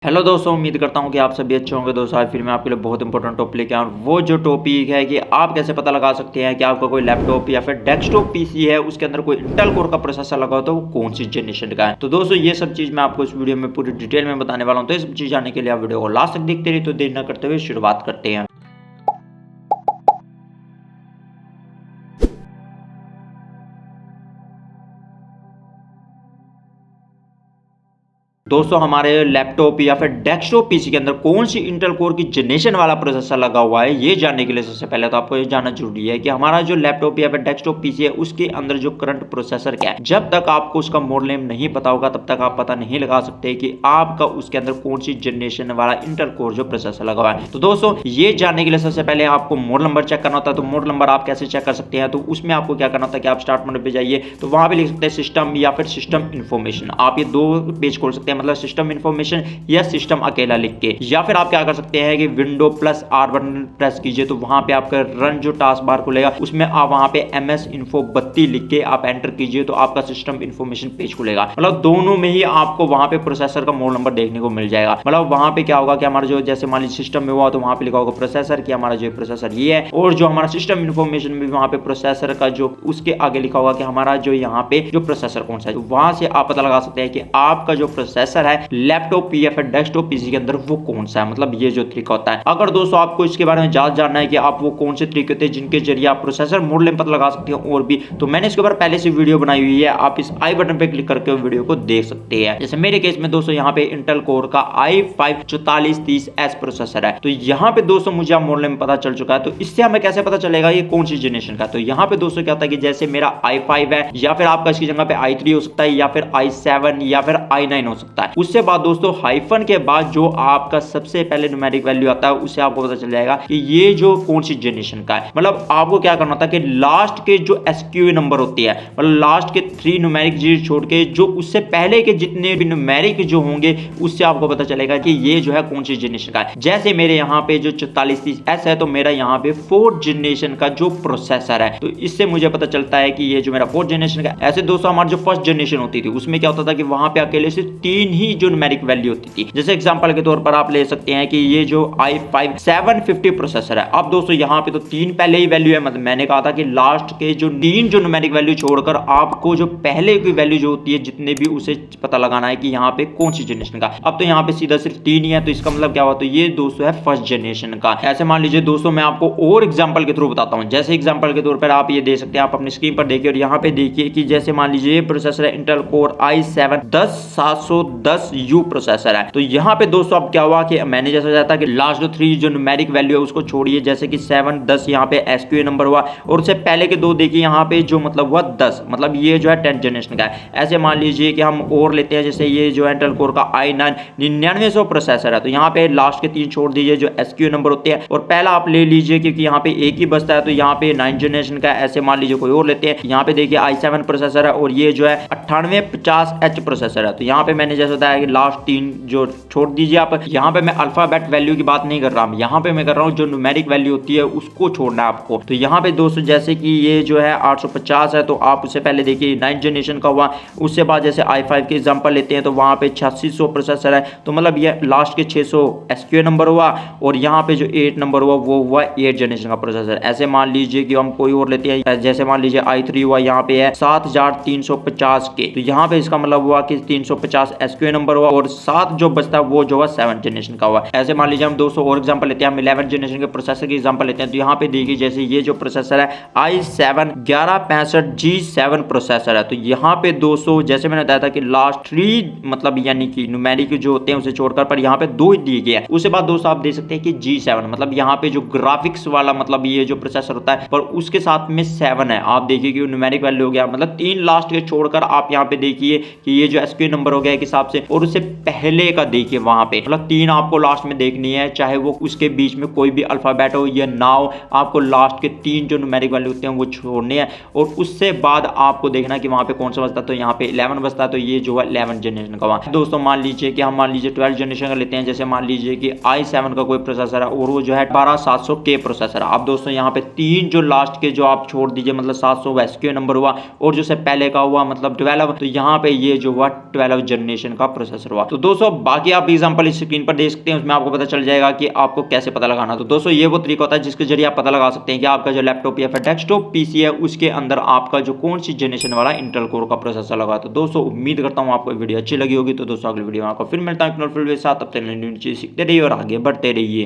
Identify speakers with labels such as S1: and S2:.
S1: Hello दोस्तों, उम्मीद करता हूँ कि आप सभी अच्छे होंगे। दोस्तों आज फिर मैं आपके लिए बहुत इंपॉर्टेंट टॉपिक लेके आया हूँ। वो जो टॉपिक है कि आप कैसे पता लगा सकते हैं कि आपका कोई लैपटॉप या फिर डेस्कटॉप पीसी है, उसके अंदर कोई इंटेल कोर का प्रोसेसर लगा हो तो वो कौन सी जनरेशन का है। तो दोस्तों ये सब चीज़ मैं आपको इस वीडियो में पूरी डिटेल में बताने वाला हूँ। तो ये सब चीज़ जानने के लिए आप वीडियो को लास्ट तक देखते रहिए। तो देर न करते हुए शुरुआत करते हैं। दोस्तों हमारे लैपटॉप या फिर डेस्कटॉप पीसी के अंदर कौन सी इंटेल कोर की जनरेशन वाला प्रोसेसर लगा हुआ है, ये जानने के लिए सबसे पहले तो आपको ये जानना जरूरी है कि हमारा जो लैपटॉप या फिर डेस्कटॉप पीसी है उसके अंदर जो करंट प्रोसेसर क्या है। जब तक आपको उसका मॉडल नेम नहीं पता होगा तब तक आप पता नहीं लगा सकते कि आपका उसके अंदर कौन सी जनरेशन वाला इंटेल कोर जो प्रोसेसर लगा हुआ है। तो दोस्तों ये जानने के लिए सबसे पहले आपको मॉडल नंबर चेक करना होता है। तो मॉडल नंबर आप कैसे चेक कर सकते हैं, तो उसमें आपको क्या करना होता है कि आप स्टार्ट मोड पे जाइए, तो वहां पे लिख सकते हैं सिस्टम या फिर सिस्टम इन्फॉर्मेशन। आप ये दो पेज खोल सकते हैं, मतलब सिस्टम इन्फॉर्मेशन या सिस्टम अकेला लिख के, या फिर आप क्या कर सकते हैं कि window plus R button press कीजिए, तो वहां पे आपका रन जो टास्क बार खुलेगा उसमें आप वहां पे MS Info 32 लिख के आप एंटर कीजिए, तो आपका सिस्टम इन्फॉर्मेशन पेज खुलेगा। मतलब दोनों में ही आपको वहां पे प्रोसेसर का मॉडल नंबर देखने को मिल जाएगा। मतलब वहां पे क्या होगा कि हमारा जो जैसे मान लीजिए सिस्टम में हुआ तो वहां पे लिखा होगा प्रोसेसर कि हमारा जो प्रोसेसर ये है, और जो हमारा सिस्टम इन्फॉर्मेशन में वहां पे प्रोसेसर का जो उसके आगे लिखा होगा कि हमारा जो यहाँ पे जो प्रोसेसर कौन सा है। तो वहां से आप पता लगा सकते हैं कि आपका जो प्रोसेसर है लैपटॉप या फिर डेस्कटॉप पीसी के अंदर वो कौन सा है। मतलब ये जो तरीका होता है। अगर दोस्तों आपको इसके बारे में ज्यादा जानना है कि आप वो कौन से तरीके होते हैं जिनके जरिए आप प्रोसेसर मॉडल नेम पता लगा सकते हैं और भी, तो मैंने इसके ऊपर पहले से वीडियो बनाई हुई है। आप इस आई बटन पे क्लिक करके वीडियो को देख सकते हैं। जैसे मेरे केस में दोस्तों यहाँ पे इंटेल कोर का i5 4430S प्रोसेसर है। तो यहाँ पे दोस्तों मुझे मॉडल नेम पता चल चुका है। तो इससे हमें कैसे पता चलेगा ये कौन सी जनरेशन का। तो यहाँ पे दोस्तों क्या होता है कि जैसे मेरा i5 है, या फिर आपका इसकी जगह पे i3 हो सकता है, या फिर i7 या फिर i9 हो सकता है। उससे बाद दोस्तों हाइफन के बाद जो आपका सबसे पहले न्यूमेरिक वैल्यू आता है उससे आपको पता चल जाएगा कि ये जो कौन सी जनरेशन का है। मतलब आपको क्या करना होता है कि लास्ट के जो SQA नंबर होती है, मतलब लास्ट के 3 न्यूमेरिक डिजिट छोड़ के जो उससे पहले के जितने भी न्यूमेरिक जो होंगे उससे आपको पता चलेगा कि ये जो है कौन सी जनरेशन का है। जैसे मेरे यहाँ पे जो 4430S है, तो मेरा यहाँ पे 4th जनरेशन का जो प्रोसेसर है, तो इससे मुझे पता चलता है कि ये जो मेरा 4th जनरेशन का। ऐसे दोस्तों हमारी जो फर्स्ट जनरेशन होती थी उसमें क्या होता था कि वहां पे अकेले से 3 ही जो न्यूमेरिक वैल्यू होती थी। जैसे एग्जांपल के तौर पर आप ले सकते हैं कि ये जो i5 750 प्रोसेसर है। अब दोस्तों यहाँ पे तो 3 पहले ही वैल्यू है, मतलब मैंने कहा था कि लास्ट के जो 3 जो न्यूमेरिक वैल्यू छोड़कर आपको जो पहले की वैल्यू जो होती है जितने भी, उसे पता लगाना है कि यहाँ पे कौन सी जनरेशन का। अब तो यहाँ पे सीधा सिर्फ 3 ही है, तो इसका मतलब क्या हुआ, तो ये दोस्तों है फर्स्ट जनरेशन का। ऐसे मान लीजिए दोस्तों मैं आपको और एग्जाम्पल के थ्रू बताता हूँ। जैसे एग्जाम्पल के तौर पर आप ये दे सकते हैं, आप अपनी स्क्रीन पर देखिए और यहाँ पे देखिए कि जैसे मान लीजिए ये प्रोसेसर है Intel core i7 10710U processor है। तो यहाँ पे दोस्तों अब क्या हुआ कि मैंने जैसा चाहता कि लास्ट जो 3 जो न्यूमेरिक वैल्यू है उसको छोड़िए, जैसे कि 7 10 यहाँ पे SQA नंबर हुआ, और उससे पहले के 2 देखिए यहाँ पे जो मतलब हुआ 10, मतलब ये जो है 10th जनरेशन का है। ऐसे मान लीजिए कि हम और लेते हैं, जैसे ये जो इंटेल कोर का i9 9900 प्रोसेसर है। तो यहाँ पे लास्ट के 3 छोड़ दीजिए जो SQA नंबर होते हैं, और पहला आप ले लीजिए क्योंकि यहाँ पे एक ही बचता है, तो यहाँ पे 9th जनरेशन का। ऐसे मान लीजिए कोई और लेते हैं, यहाँ पे देखिए i7 प्रोसेसर है और ये जो है 9850H प्रोसेसर है। तो यहाँ पे मैंने जैसा बताया कि लास्ट 3 जो छोड़ दीजिए आप। यहाँ पे मैं अल्फाबेट वैल्यू की बात नहीं कर रहा हूँ, यहाँ पे मैं कर रहा हूँ जो न्यूमेरिक वैल्यू होती है उसको छोड़ना है आपको। तो यहाँ पे दोस्तों जैसे कि ये जो है 850 है, तो आप उससे पहले देखिए 9th जनरेशन का हुआ। उससे बाद जैसे i5 के एग्जांपल लेते हैं, तो वहाँ पे 8600 प्रोसेसर है, तो मतलब ये लास्ट के 600 SQA नंबर हुआ, और यहाँ पे जो 8 नंबर हुआ वो हुआ 8th जनरेशन का प्रोसेसर। ऐसे मान लीजिए कि हम कोई और लेते हैं, जैसे मान लीजिए i3 हुआ, यहाँ पे है 7350 के, तो यहाँ पे इसका मतलब हुआ कि 350 SQA नंबर हुआ, और 7 जो बचता है वो जो हुआ 7th जनरेशन का हुआ। ऐसे मान लीजिए हम दोस्तों और एग्जांपल लेते हैं, हम 11th जनरेशन के प्रोसेसर की एग्जांपल लेते हैं। तो यहाँ पे देखिए जैसे ये जो प्रोसेसर है i7 1165G7 प्रोसेसर है। तो यहाँ पे दोस्तों जैसे मैंने बताया था कि लास्ट 3 मतलब यानी कि न्यूमेरिक जो होते हैं उसे छोड़कर पर यहाँ पे 2 ही दिए गए हैं। उसके बाद दोस्तों आप देख सकते हैं कि G7 मतलब यहाँ पे जो ग्राफिक्स वाला मतलब ये जो प्रोसेसर होता है, पर उसके साथ में 7 है। आप देखिए कि न्यूमेरिक वैल्यू हो गया, मतलब 3 लास्ट के छोड़कर आप यहाँ पे देखिए कि ये जो SQA नंबर हो गया एक हिसाब से, और उससे पहले का देखिए वहां पे मतलब 3 आपको लास्ट में देखनी है, चाहे वो उसके बीच में कोई भी अल्फाबेट हो या ना हो, आपको लास्ट के 3 जो न्यूमेरिक वैल्यू होते हैं वो छोड़ने हैं, और उससे बाद आपको देखना कि वहां पे कौन सा बचता है। तो यहाँ पे 11 बचता है, तो ये जो है 11th जनरेशन का हुआ। दोस्तों मान लीजिए कि हम मान लीजिए 12th जनरेशन का लेते हैं, जैसे मान लीजिए कि i7 का कोई प्रोसेसर है और वो जो है 12700K प्रोसेसर है। अब दोस्तों यहाँ पे 3 जो लास्ट के जो आप छोड़ दीजिए, मतलब 700 SQA नंबर हुआ, और जो से पहले का हुआ मतलब 12, तो यहाँ पे ये जो हुआ 12th जनरेशन जनरेशन का प्रोसेसर हुआ। तो दोस्तों बाकी आप एग्जांपल स्क्रीन पर देख सकते हैं, उसमें आपको पता चल जाएगा कि आपको कैसे पता लगाना। तो दोस्तों ये वो तरीका होता है जिसके जरिए आप पता लगा सकते हैं कि आपका जो लैपटॉप या फिर डेस्कटॉप पीसी है उसके अंदर आपका जो कौन सी जनरेशन वाला इंटेल कोर का प्रोसेसर लगा। तो दोस्तों उम्मीद करता हूँ आपको वीडियो अच्छी लगी होगी। तो दोस्तों अगली वीडियो में आपको फिर मिलता है एक नई वीडियो के साथ। तब तक नई चीज सीखते रहिए और आगे बढ़ते रहिए।